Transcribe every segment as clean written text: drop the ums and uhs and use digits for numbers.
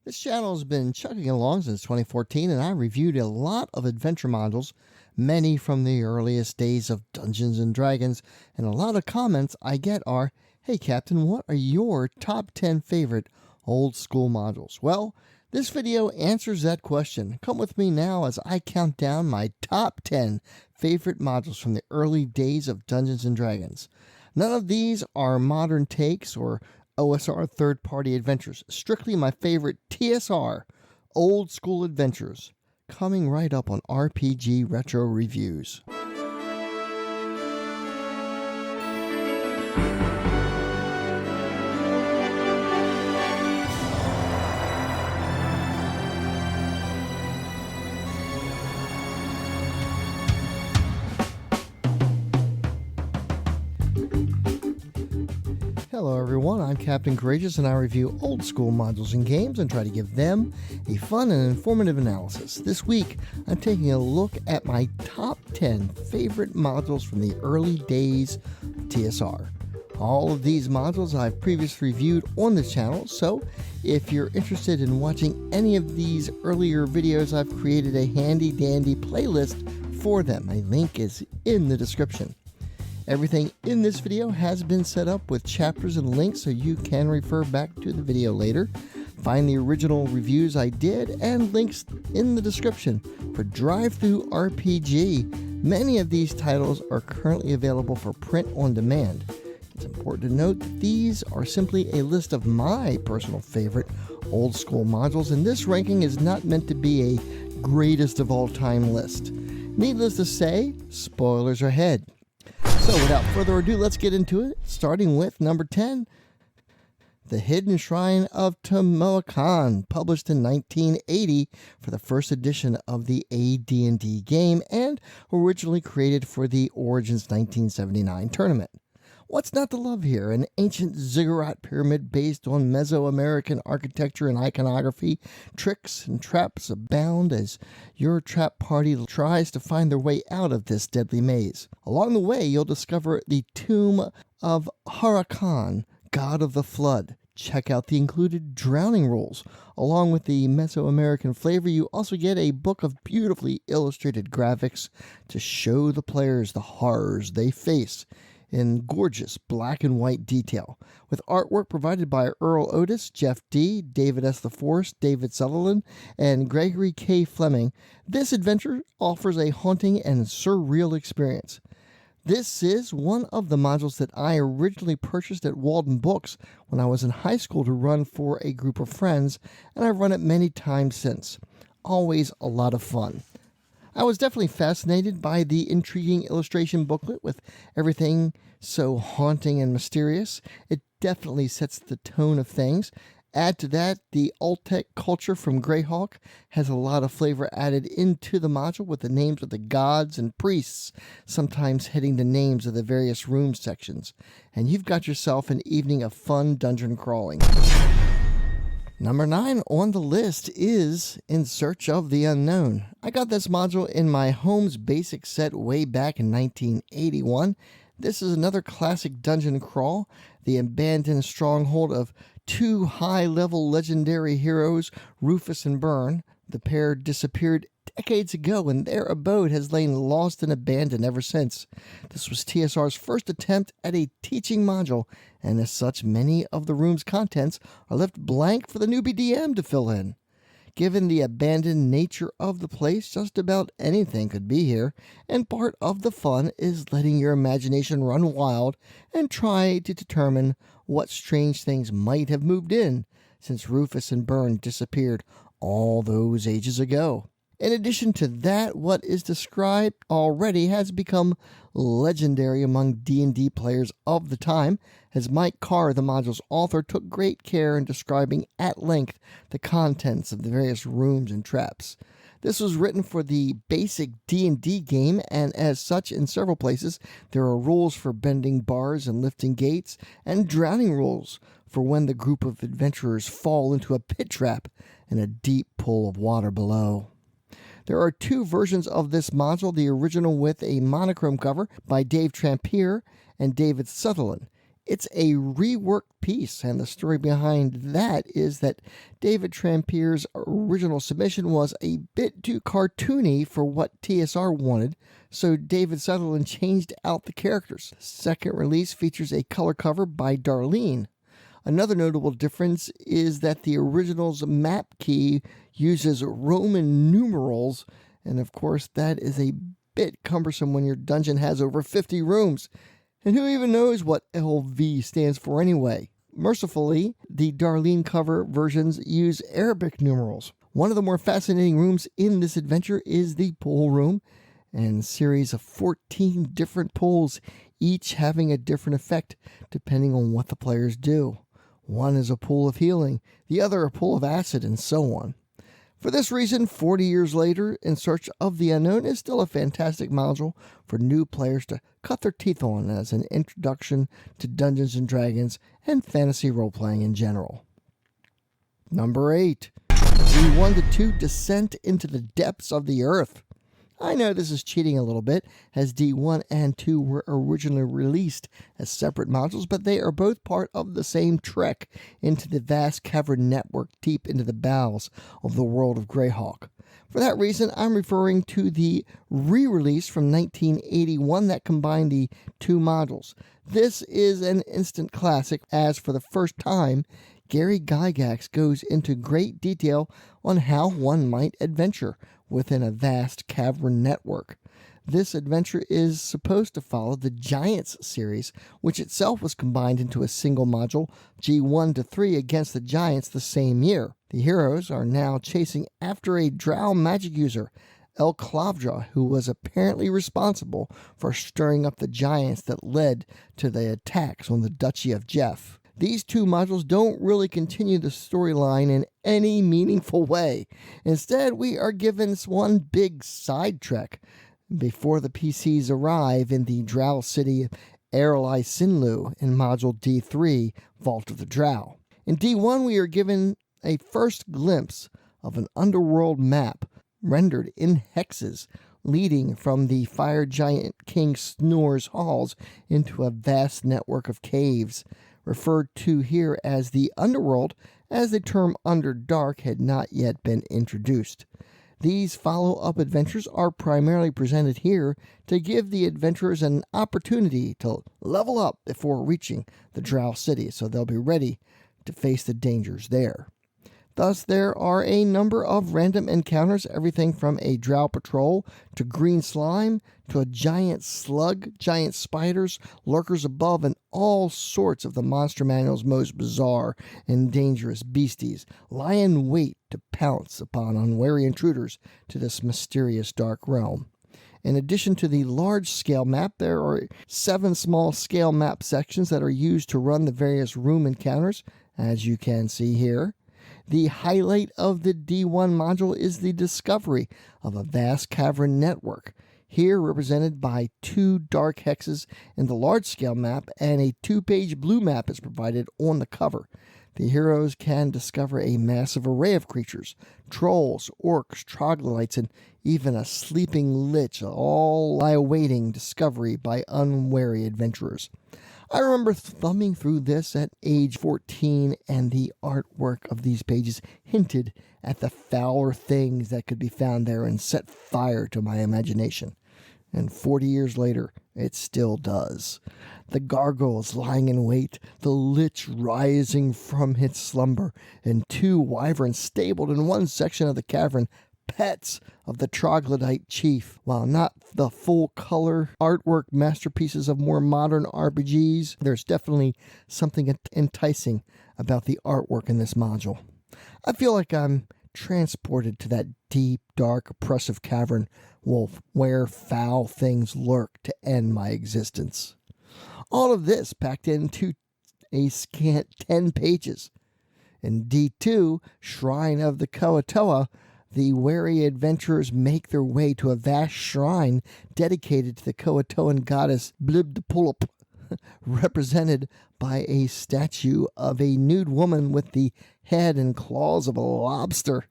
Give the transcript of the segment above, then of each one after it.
This channel has been chugging along since 2014, and I reviewed a lot of adventure modules, many from the earliest days of Dungeons and Dragons, and a lot of comments I get are, "Hey Captain, what are your top 10 favorite old school modules?" Well, this video answers that question. Come with me now as I count down my top 10 favorite modules from the early days of Dungeons and Dragons. None of these are modern takes or OSR third-party adventures. Strictly my favorite TSR, Old School Adventures, coming right up on RPG Retro Reviews. Hello everyone, I'm Captcorajus and I review old school modules and games and try to give them a fun and informative analysis. This week, I'm taking a look at my top 10 favorite modules from the early days of TSR. All of these modules I've previously reviewed on the channel, so if you're interested in watching any of these earlier videos, I've created a handy dandy playlist for them. A link is in the description. Everything in this video has been set up with chapters and links so you can refer back to the video later. Find the original reviews I did and links in the description. For Drive-Thru RPG, many of these titles are currently available for print on demand. It's important to note that these are simply a list of my personal favorite old school modules, and this ranking is not meant to be a greatest of all time list. Needless to say, spoilers are ahead. So without further ado, let's get into it, starting with number 10, The Hidden Shrine of Tomoe-kan, published in 1980 for the first edition of the AD&D game and originally created for the Origins 1979 tournament. What's not to love here? An ancient ziggurat pyramid based on Mesoamerican architecture and iconography. Tricks and traps abound as your trap party tries to find their way out of this deadly maze. Along the way, you'll discover the tomb of Hurakan, god of the flood. Check out the included drowning rules. Along with the Mesoamerican flavor, you also get a book of beautifully illustrated graphics to show the players the horrors they face in gorgeous black and white detail, with artwork provided by Earl Otis, Jeff D., David S. LaForce, David Sutherland, and Gregory K. Fleming. This adventure offers a haunting and surreal experience. This is one of the modules that I originally purchased at Walden Books when I was in high school to run for a group of friends, and I've run it many times since. Always a lot of fun. I was definitely fascinated by the intriguing illustration booklet with everything so haunting and mysterious. It definitely sets the tone of things. Add to that, the Altec culture from Greyhawk has a lot of flavor added into the module with the names of the gods and priests, sometimes hitting the names of the various room sections. And you've got yourself an evening of fun dungeon crawling. Number 9 on the list is In Search of the Unknown. I got this module in my Home's Basic set way back in 1981. This is another classic dungeon crawl, the abandoned stronghold of two high-level legendary heroes, Rufus and Byrne. The pair disappeared decades ago, and their abode has lain lost and abandoned ever since. This was TSR's first attempt at a teaching module, and as such, many of the room's contents are left blank for the newbie DM to fill in. Given the abandoned nature of the place, just about anything could be here, and part of the fun is letting your imagination run wild and try to determine what strange things might have moved in since Rufus and Byrne disappeared all those ages ago. In addition to that, what is described already has become legendary among D&D players of the time, as Mike Carr, the module's author, took great care in describing at length the contents of the various rooms and traps. This was written for the basic D&D game, and as such, in several places, there are rules for bending bars and lifting gates, and drowning rules for when the group of adventurers fall into a pit trap in a deep pool of water below. There are two versions of this module, the original with a monochrome cover by Dave Trampier and David Sutherland. It's a reworked piece, and the story behind that is that David Trampier's original submission was a bit too cartoony for what TSR wanted, so David Sutherland changed out the characters. The second release features a color cover by Darlene. Another notable difference is that the original's map key uses Roman numerals, and of course that is a bit cumbersome when your dungeon has over 50 rooms. And who even knows what LV stands for anyway? Mercifully, the Darlene cover versions use Arabic numerals. One of the more fascinating rooms in this adventure is the pool room, and a series of 14 different pools, each having a different effect depending on what the players do. One is a pool of healing, the other a pool of acid, and so on. For this reason, 40 years later, In Search of the Unknown is still a fantastic module for new players to cut their teeth on as an introduction to Dungeons & Dragons and fantasy role-playing in general. Number 8. D1-2 Descent into the Depths of the Earth. I know this is cheating a little bit, as D1 and 2 were originally released as separate modules, but they are both part of the same trek into the vast cavern network deep into the bowels of the world of Greyhawk. For that reason, I'm referring to the re-release from 1981 that combined the two modules. This is an instant classic, as for the first time, Gary Gygax goes into great detail on how one might adventure within a vast cavern network. This adventure is supposed to follow the Giants series, which itself was combined into a single module, G1-3 against the Giants, the same year. The heroes are now chasing after a drow magic user, El Clavdra, who was apparently responsible for stirring up the Giants that led to the attacks on the Duchy of Jeff. These two modules don't really continue the storyline in any meaningful way. Instead, we are given one big side trek before the PCs arrive in the Drow city Erelai Sinlu in Module D3, Vault of the Drow. In D1, we are given a first glimpse of an underworld map rendered in hexes, leading from the fire giant King Snore's halls into a vast network of caves, referred to here as the Underworld, as the term Underdark had not yet been introduced. These follow-up adventures are primarily presented here to give the adventurers an opportunity to level up before reaching the Drow city, so they'll be ready to face the dangers there. Thus, there are a number of random encounters, everything from a drow patrol to green slime to a giant slug, giant spiders, lurkers above, and all sorts of the monster manual's most bizarre and dangerous beasties lie in wait to pounce upon unwary intruders to this mysterious dark realm. In addition to the large-scale map, there are 7 small-scale map sections that are used to run the various room encounters, as you can see here. The highlight of the D1 module is the discovery of a vast cavern network, here represented by 2 dark hexes in the large-scale map, and a 2-page blue map is provided on the cover. The heroes can discover a massive array of creatures, trolls, orcs, troglodytes, and even a sleeping lich, all lie awaiting discovery by unwary adventurers. I remember thumbing through this at age 14, and the artwork of these pages hinted at the fouler things that could be found there and set fire to my imagination. And 40 years later, it still does. The gargoyles lying in wait, the lich rising from its slumber, and 2 wyverns stabled in one section of the cavern, pets of the troglodyte chief. While not the full-color artwork masterpieces of more modern RPGs, there's definitely something enticing about the artwork in this module. I feel like I'm transported to that deep, dark, oppressive cavern wolf where foul things lurk to end my existence. All of this packed into a scant 10 pages. In D2, Shrine of the Koatoa, the wary adventurers make their way to a vast shrine dedicated to the Koatoan goddess Blibdapulip, represented by a statue of a nude woman with the head and claws of a lobster.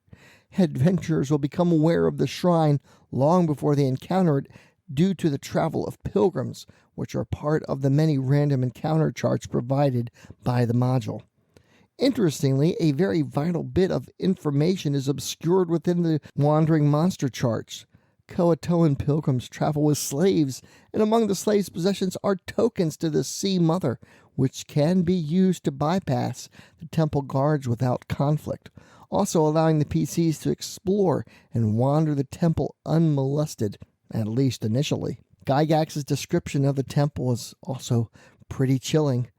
Adventurers will become aware of the shrine long before they encounter it, due to the travel of pilgrims, which are part of the many random encounter charts provided by the module. Interestingly, a very vital bit of information is obscured within the wandering monster charts. Croatoan pilgrims travel with slaves, and among the slaves' possessions are tokens to the Sea Mother, which can be used to bypass the temple guards without conflict, also allowing the PCs to explore and wander the temple unmolested, at least initially. Gygax's description of the temple is also pretty chilling.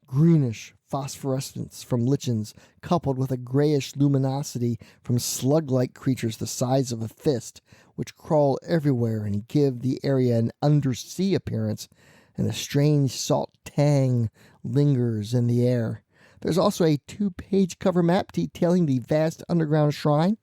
Greenish phosphorescence from lichens, coupled with a grayish luminosity from slug-like creatures the size of a fist, which crawl everywhere and give the area an undersea appearance, and a strange salt tang lingers in the air. There's also a 2-page cover map detailing the vast underground shrine.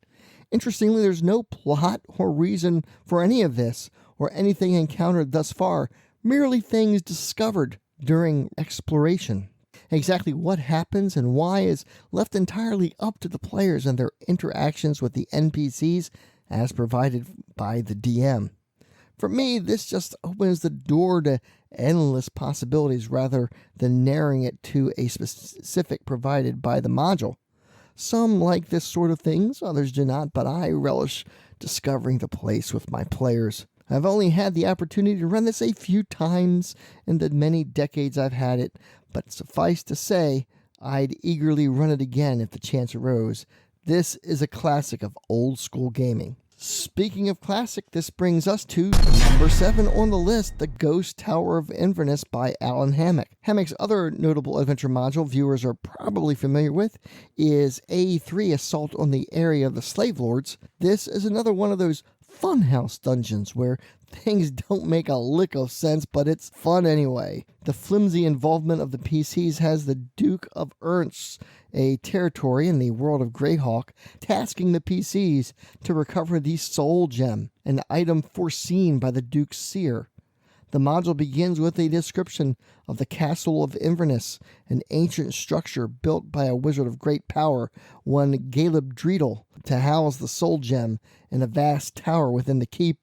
Interestingly, there's no plot or reason for any of this, or anything encountered thus far, merely things discovered during exploration. Exactly what happens and why is left entirely up to the players and their interactions with the NPCs as provided by the DM. For me, this just opens the door to endless possibilities rather than narrowing it to a specific provided by the module. Some like this sort of things, others do not, but I relish discovering the place with my players. I've only had the opportunity to run this a few times in the many decades I've had it, but suffice to say, I'd eagerly run it again if the chance arose. This is a classic of old school gaming. Speaking of classic, this brings us to number 7 on the list, The Ghost Tower of Inverness by Alan Hammock. Hammock's other notable adventure module viewers are probably familiar with is A3 Assault on the Area of the Slave Lords. This is another one of those funhouse dungeons where things don't make a lick of sense, but it's fun anyway. The flimsy involvement of the PCs has the Duke of Ernst, a territory in the world of Greyhawk, tasking the PCs to recover the Soul Gem, an item foreseen by the Duke's seer. The module begins with a description of the Castle of Inverness, an ancient structure built by a wizard of great power, one Galeb Dreidel, to house the Soul Gem in a vast tower within the keep.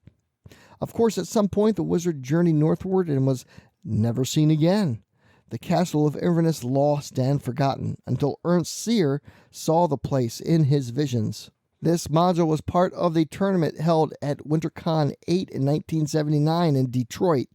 Of course, at some point, the wizard journeyed northward and was never seen again. The Castle of Inverness lost and forgotten, until Ernst Seer saw the place in his visions. This module was part of the tournament held at WinterCon 8 in 1979 in Detroit.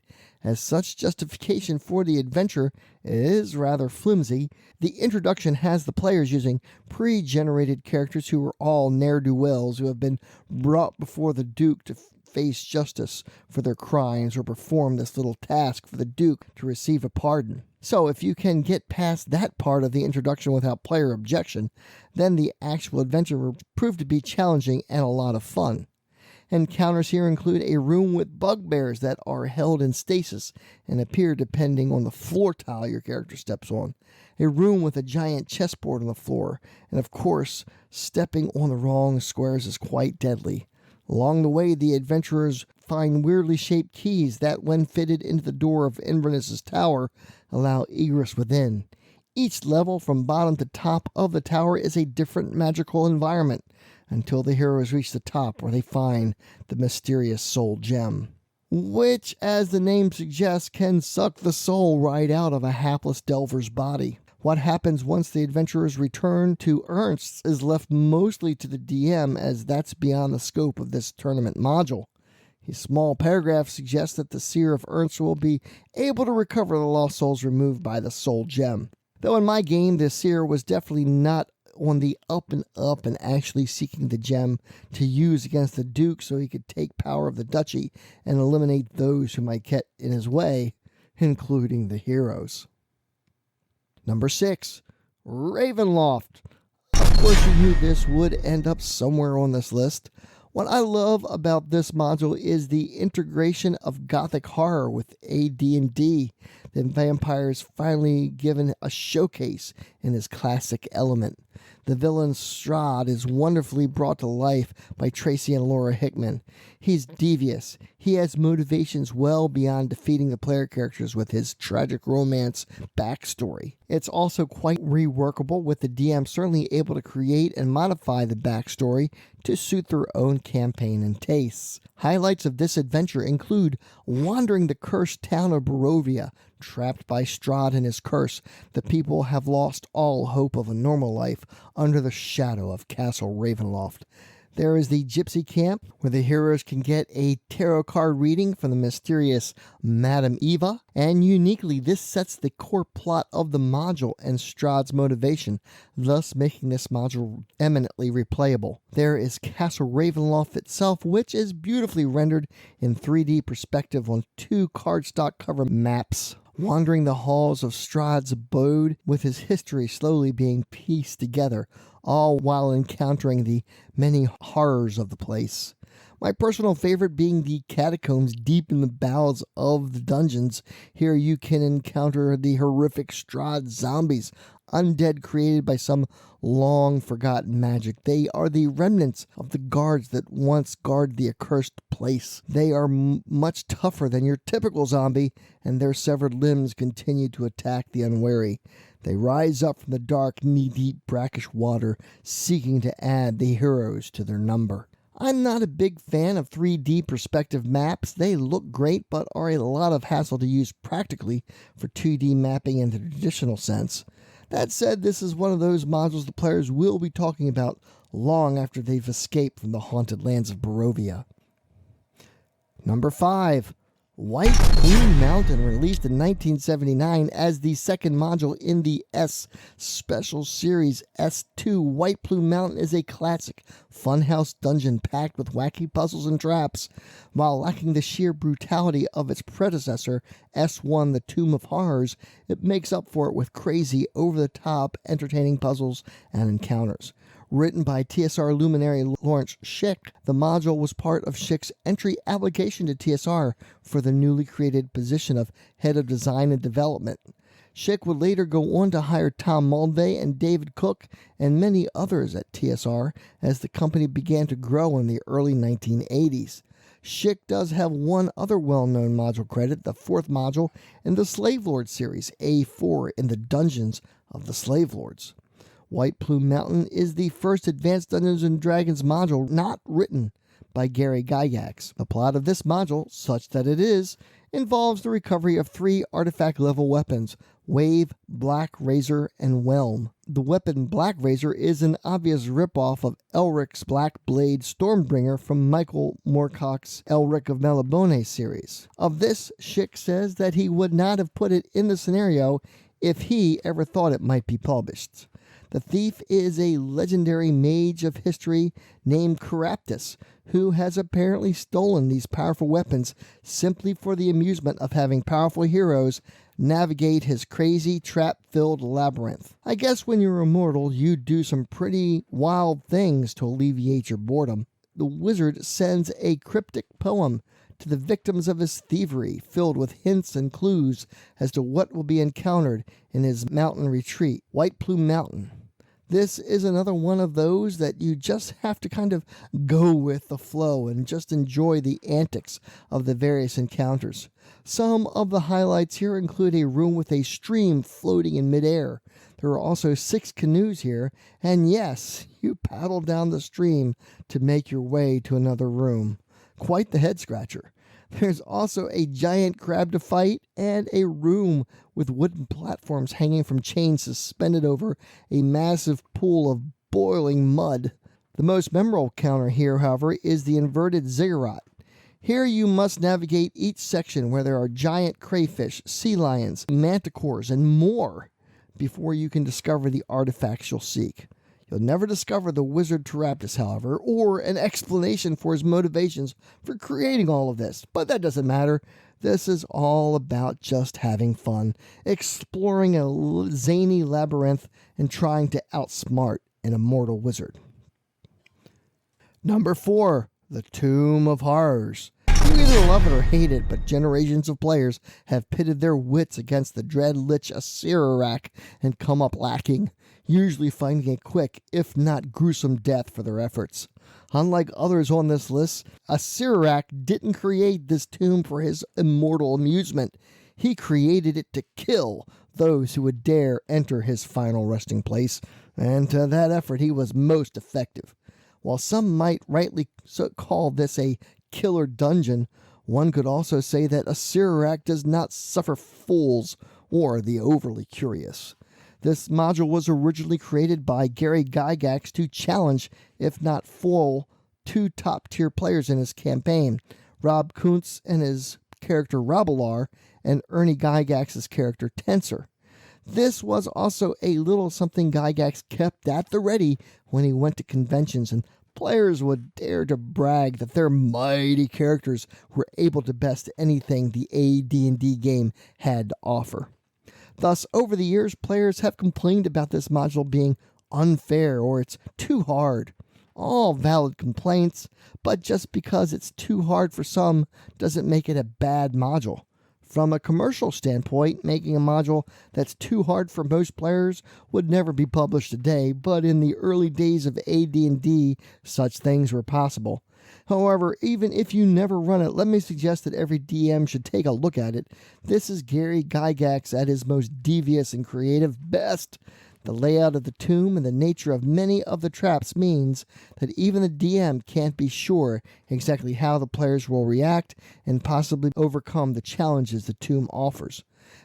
As such justification for the adventure is rather flimsy, the introduction has the players using pre-generated characters who are all ne'er-do-wells who have been brought before the Duke to face justice for their crimes or perform this little task for the Duke to receive a pardon. So if you can get past that part of the introduction without player objection, then the actual adventure will prove to be challenging and a lot of fun. Encounters here include a room with bugbears that are held in stasis and appear depending on the floor tile your character steps on, a room with a giant chessboard on the floor, and of course, stepping on the wrong squares is quite deadly. Along the way, the adventurers find weirdly shaped keys that, when fitted into the door of Inverness's tower, allow egress within. Each level from bottom to top of the tower is a different magical environment, until the heroes reach the top where they find the mysterious soul gem, which, as the name suggests, can suck the soul right out of a hapless delver's body. What happens once the adventurers return to Ernst's is left mostly to the DM, as that's beyond the scope of this tournament module. His small paragraph suggests that the Seer of Ernst will be able to recover the lost souls removed by the soul gem. Though in my game, the Seer was definitely not on the up and actually seeking the gem to use against the Duke so he could take power of the duchy and eliminate those who might get in his way, including the heroes. Number 6, Ravenloft. Of course you knew this would end up somewhere on this list. What I love about this module is the integration of gothic horror with AD&D. The vampires finally given a showcase in this classic element. The villain Strahd is wonderfully brought to life by Tracy and Laura Hickman. He's devious. He has motivations well beyond defeating the player characters with his tragic romance backstory. It's also quite reworkable, with the DM certainly able to create and modify the backstory to suit their own campaign and tastes. Highlights of this adventure include wandering the cursed town of Barovia. Trapped by Strahd and his curse, the people have lost all hope of a normal life under the shadow of Castle Ravenloft. There is the Gypsy Camp, where the heroes can get a tarot card reading from the mysterious Madame Eva, and uniquely this sets the core plot of the module and Strahd's motivation, thus making this module eminently replayable. There is Castle Ravenloft itself, which is beautifully rendered in 3D perspective on 2 cardstock cover maps. Wandering the halls of Strahd's abode, with his history slowly being pieced together, all while encountering the many horrors of the place. My personal favorite being the catacombs deep in the bowels of the dungeons. Here you can encounter the horrific Strahd zombies, undead created by some long-forgotten magic. They are the remnants of the guards that once guarded the accursed place. They are much tougher than your typical zombie, and their severed limbs continue to attack the unwary. They rise up from the dark, knee-deep, brackish water, seeking to add the heroes to their number. I'm not a big fan of 3D perspective maps. They look great, but are a lot of hassle to use practically for 2D mapping in the traditional sense. That said, this is one of those modules the players will be talking about long after they've escaped from the haunted lands of Barovia. Number 5. White Plume Mountain, released in 1979 as the second module in the S Special Series S2. White Plume Mountain is a classic funhouse dungeon packed with wacky puzzles and traps. While lacking the sheer brutality of its predecessor, S1 The Tomb of Horrors, it makes up for it with crazy, over-the-top, entertaining puzzles and encounters. Written by TSR luminary Lawrence Schick, the module was part of Schick's entry application to TSR for the newly created position of Head of Design and Development. Schick would later go on to hire Tom Mulvey and David Cook and many others at TSR as the company began to grow in the early 1980s. Schick does have one other well-known module credit, the 4th module in the Slave Lord series, A4 in the Dungeons of the Slave Lords. White Plume Mountain is the first Advanced Dungeons & Dragons module not written by Gary Gygax. The plot of this module, such that it is, involves the recovery of 3 artifact-level weapons, Wave, Black Razor, and Whelm. The weapon Black Razor is an obvious ripoff of Elric's Black Blade Stormbringer from Michael Moorcock's Elric of Melibone series. Of this, Schick says that he would not have put it in the scenario if he ever thought it might be published. The thief is a legendary mage of history named Caraptus, who has apparently stolen these powerful weapons simply for the amusement of having powerful heroes navigate his crazy, trap-filled labyrinth. I guess when you're immortal, you do some pretty wild things to alleviate your boredom. The wizard sends a cryptic poem to the victims of his thievery, filled with hints and clues as to what will be encountered in his mountain retreat, White Plume Mountain. This is another one of those that you just have to kind of go with the flow and just enjoy the antics of the various encounters. Some of the highlights here include a room with a stream floating in midair. There are also 6 canoes here, and yes, you paddle down the stream to make your way to another room. Quite the head-scratcher. There's also a giant crab to fight and a room with wooden platforms hanging from chains suspended over a massive pool of boiling mud. The most memorable encounter here, however, is the inverted ziggurat. Here you must navigate each section where there are giant crayfish, sea lions, manticores, and more before you can discover the artifacts you'll seek. You'll never discover the wizard Caraptus, however, or an explanation for his motivations for creating all of this. But that doesn't matter. This is all about just having fun, exploring a zany labyrinth, and trying to outsmart an immortal wizard. Number 4. The Tomb of Horrors. You either love it or hate it, but generations of players have pitted their wits against the dread lich Asirak and come up lacking. usually finding a quick, if not gruesome, death for their efforts. Unlike others on this list, Acererak didn't create this tomb for his immortal amusement. He created it to kill those who would dare enter his final resting place, and to that effort he was most effective. While some might rightly call this a killer dungeon, one could also say that Acererak does not suffer fools or the overly curious. This module was originally created by Gary Gygax to challenge, if not foil, two top-tier players in his campaign, Rob Kuntz and his character Rabelar, and Ernie Gygax's character Tensor. This was also a little something Gygax kept at the ready when he went to conventions, and players would dare to brag that their mighty characters were able to best anything the AD&D game had to offer. Thus, over the years, players have complained about this module being unfair or it's too hard. All valid complaints, but just because it's too hard for some doesn't make it a bad module. From a commercial standpoint, making a module that's too hard for most players would never be published today, but in the early days of AD&D, such things were possible. However, even if you never run it, let me suggest that every DM should take a look at it. This is Gary Gygax at his most devious and creative best. The layout of the tomb and the nature of many of the traps means that even the DM can't be sure exactly how the players will react and possibly overcome the challenges the tomb offers.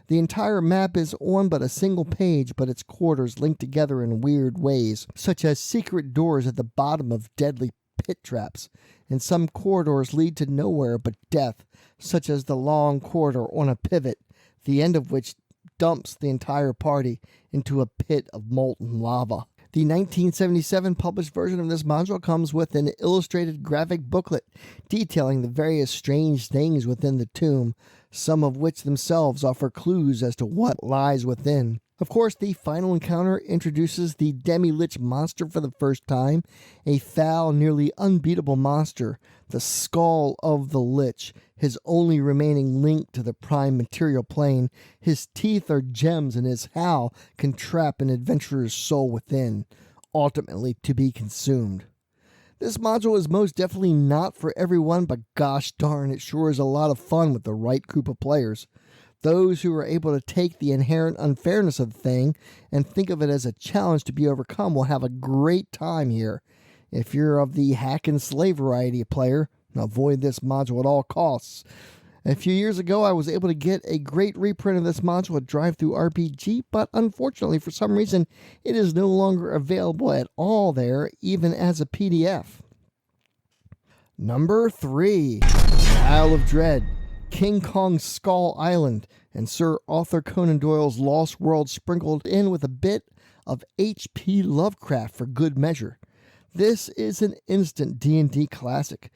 The entire map is on but a single page, but its corridors link together in weird ways, such as secret doors at the bottom of deadly pit traps, and some corridors lead to nowhere but death, such as the long corridor on a pivot, the end of which dumps the entire party into a pit of molten lava. The 1977 published version of this module comes with an illustrated graphic booklet detailing the various strange things within the tomb, some of which themselves offer clues as to what lies within. Of course, the final encounter introduces the Demi-Lich monster for the first time, a foul, nearly unbeatable monster, the Skull of the Lich, his only remaining link to the prime material plane. His teeth are gems, and his howl can trap an adventurer's soul within, ultimately to be consumed. This module is most definitely not for everyone, but gosh darn, it sure is a lot of fun with the right group of players. Those who are able to take the inherent unfairness of the thing and think of it as a challenge to be overcome will have a great time here. If you're of the hack and slay variety of player, avoid this module at all costs. A few years ago, I was able to get a great reprint of this module at DriveThruRPG, but unfortunately, for some reason, it is no longer available at all there, even as a PDF. Number 3. Isle of Dread, King Kong's Skull Island, and Sir Arthur Conan Doyle's Lost World sprinkled in with a bit of H.P. Lovecraft for good measure. This is an instant D&D classic.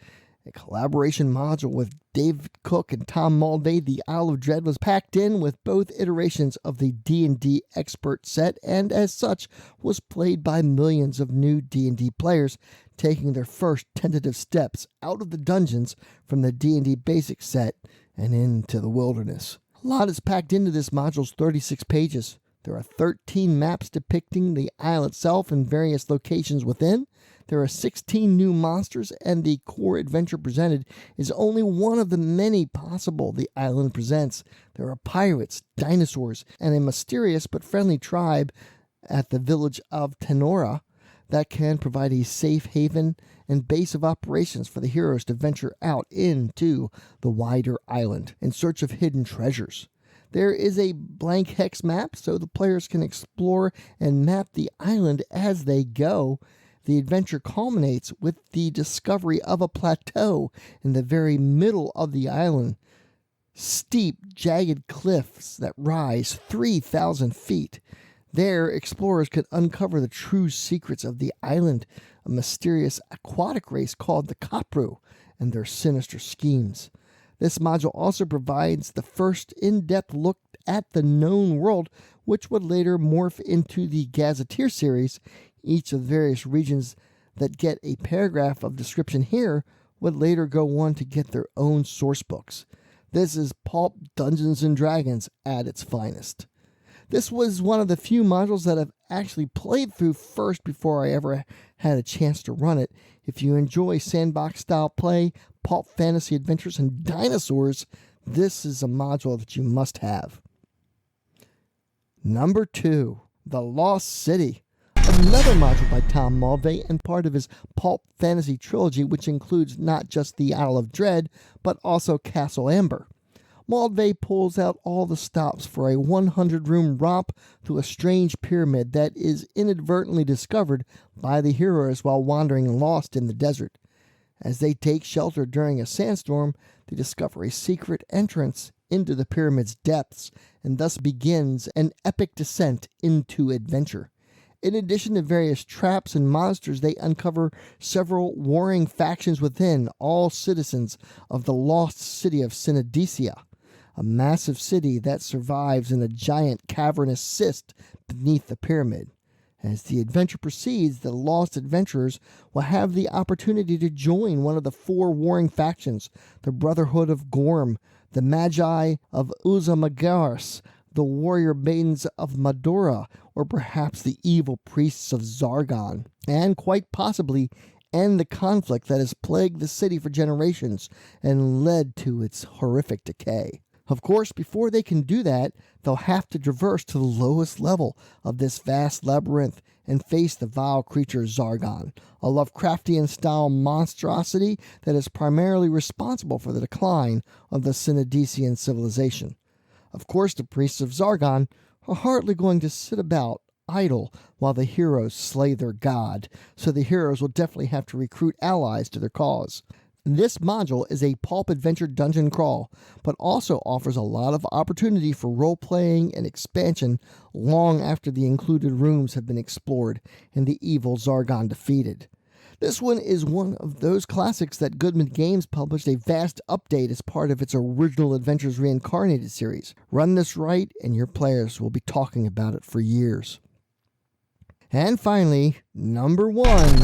A collaboration module with David Cook and Tom Mulday, the Isle of Dread was packed in with both iterations of the D&D expert set, and as such was played by millions of new D&D players taking their first tentative steps out of the dungeons from the D&D basic set and into the wilderness. A lot is packed into this module's 36 pages. There are 13 maps depicting the isle itself and various locations within. There are 16 new monsters, and the core adventure presented is only one of the many possible the island presents. There are pirates, dinosaurs, and a mysterious but friendly tribe at the village of Tenora that can provide a safe haven and base of operations for the heroes to venture out into the wider island in search of hidden treasures. There is a blank hex map so the players can explore and map the island as they go. The adventure culminates with the discovery of a plateau in the very middle of the island. Steep, jagged cliffs that rise 3,000 feet. There, explorers can uncover the true secrets of the island, a mysterious aquatic race called the Kapru, and their sinister schemes. This module also provides the first in-depth look at the known world, which would later morph into the Gazetteer series. Each of the various regions that get a paragraph of description here would later go on to get their own source books. This is pulp Dungeons & Dragons at its finest. This was one of the few modules that I've actually played through first before I ever had a chance to run it. If you enjoy sandbox-style play, pulp fantasy adventures, and dinosaurs, this is a module that you must have. Number 2, The Lost City. Another module by Tom Mulvey and part of his pulp fantasy trilogy, which includes not just the Isle of Dread, but also Castle Amber. Mulvey pulls out all the stops for a 100-room romp through a strange pyramid that is inadvertently discovered by the heroes while wandering lost in the desert. As they take shelter during a sandstorm, they discover a secret entrance into the pyramid's depths, and thus begins an epic descent into adventure. In addition to various traps and monsters, they uncover several warring factions within, all citizens of the lost city of Synodecia, a massive city that survives in a giant cavernous cyst beneath the pyramid. As the adventure proceeds, the lost adventurers will have the opportunity to join one of the 4 warring factions, the Brotherhood of Gorm, the Magi of Uzamagaris, the warrior maidens of Madora, or perhaps the evil priests of Zargon, and quite possibly end the conflict that has plagued the city for generations and led to its horrific decay. Of course, before they can do that, they'll have to traverse to the lowest level of this vast labyrinth and face the vile creature Zargon, a Lovecraftian-style monstrosity that is primarily responsible for the decline of the Synodician civilization. Of course, the priests of Zargon are hardly going to sit about idle while the heroes slay their god, so the heroes will definitely have to recruit allies to their cause. This module is a pulp adventure dungeon crawl, but also offers a lot of opportunity for role-playing and expansion long after the included rooms have been explored and the evil Zargon defeated. This one is one of those classics that Goodman Games published a vast update as part of its original Adventures Reincarnated series. Run this right, and your players will be talking about it for years. And finally, number 1,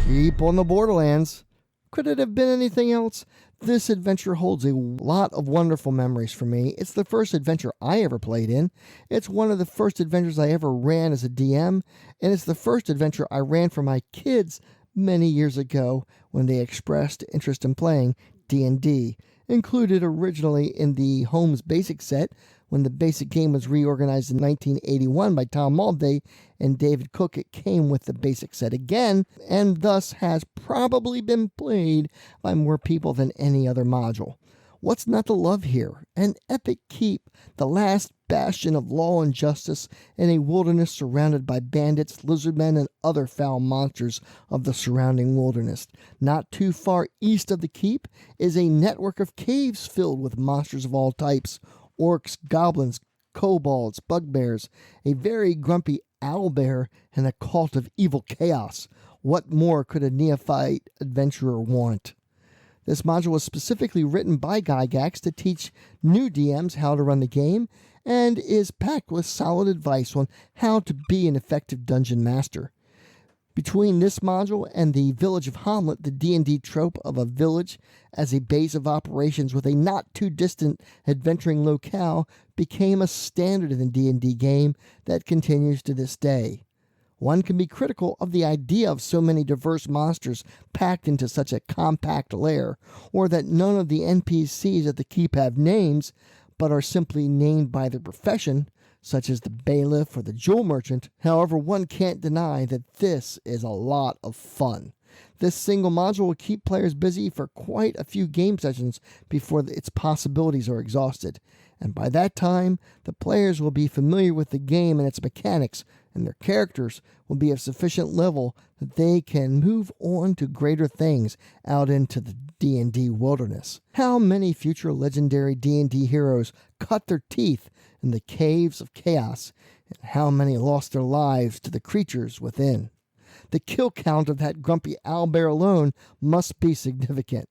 keep on the Borderlands. Could it have been anything else? This adventure holds a lot of wonderful memories for me. It's the first adventure I ever played in. It's one of the first adventures I ever ran as a DM, and it's the first adventure I ran for my kids many years ago when they expressed interest in playing D&D, included originally in the Holmes Basic set when the basic game was reorganized in 1981 by Tom Mulvey and David Cook. It came with the basic set again, and thus has probably been played by more people than any other module. What's not to love here? An epic keep, the last bastion of law and justice in a wilderness surrounded by bandits, lizardmen, and other foul monsters of the surrounding wilderness. Not too far east of the keep is a network of caves filled with monsters of all types: orcs, goblins, kobolds, bugbears, a very grumpy owlbear, and a cult of evil chaos. What more could a neophyte adventurer want? This module was specifically written by Gygax to teach new DMs how to run the game, and is packed with solid advice on how to be an effective dungeon master. Between this module and the Village of Hamlet, the D&D trope of a village as a base of operations with a not-too-distant adventuring locale became a standard in the D&D game that continues to this day. One can be critical of the idea of so many diverse monsters packed into such a compact lair, or that none of the NPCs at the keep have names, but are simply named by their profession, such as the bailiff or the jewel merchant. However, one can't deny that this is a lot of fun. This single module will keep players busy for quite a few game sessions before its possibilities are exhausted, and by that time, the players will be familiar with the game and its mechanics, and their characters will be of sufficient level that they can move on to greater things out into the D&D wilderness. How many future legendary D&D heroes cut their teeth in the caves of chaos, and how many lost their lives to the creatures within? The kill count of that grumpy owlbear alone must be significant.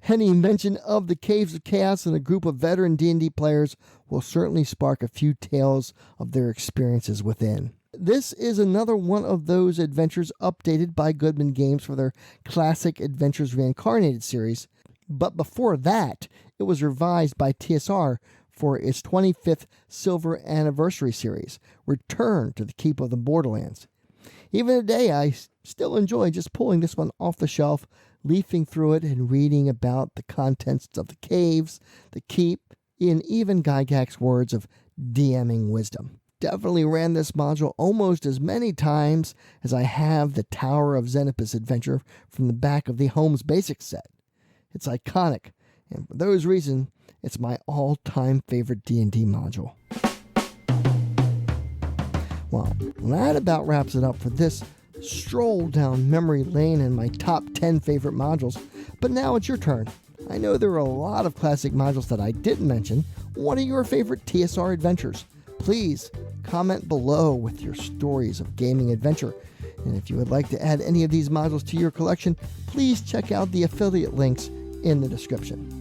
Any mention of the Caves of Chaos in a group of veteran D&D players will certainly spark a few tales of their experiences within. This is another one of those adventures updated by Goodman Games for their classic Adventures Reincarnated series, but before that, it was revised by TSR for its 25th Silver Anniversary series, Return to the Keep of the Borderlands. Even today, I still enjoy just pulling this one off the shelf, leafing through it and reading about the contents of the caves, the keep, and even Gygax's words of DMing wisdom. Definitely ran this module almost as many times as I have the Tower of Xenopus adventure from the back of the Holmes Basics set. It's iconic, and for those reasons, it's my all-time favorite D&D module. Well, that about wraps it up for this stroll down memory lane and my top 10 favorite modules. But now it's your turn. I know there are a lot of classic modules that I didn't mention. What are your favorite TSR adventures? Please comment below with your stories of gaming adventure. And if you would like to add any of these modules to your collection, please check out the affiliate links in the description.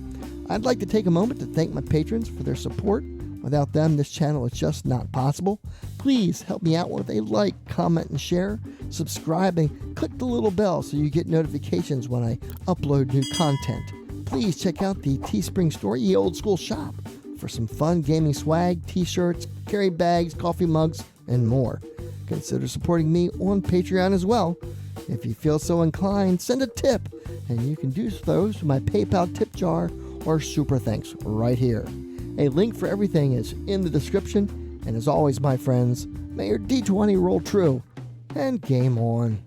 I'd like to take a moment to thank my patrons for their support. Without them, this channel is just not possible. Please help me out with a like, comment, and share. Subscribe and click the little bell so you get notifications when I upload new content. Please check out the Teespring store, the Old School shop, for some fun gaming swag, t-shirts, carry bags, coffee mugs, and more. Consider supporting me on Patreon as well. If you feel so inclined, send a tip, and you can do so through my PayPal tip jar or Super Thanks right here. A link for everything is in the description, and as always, my friends, may your D20 roll true, and game on.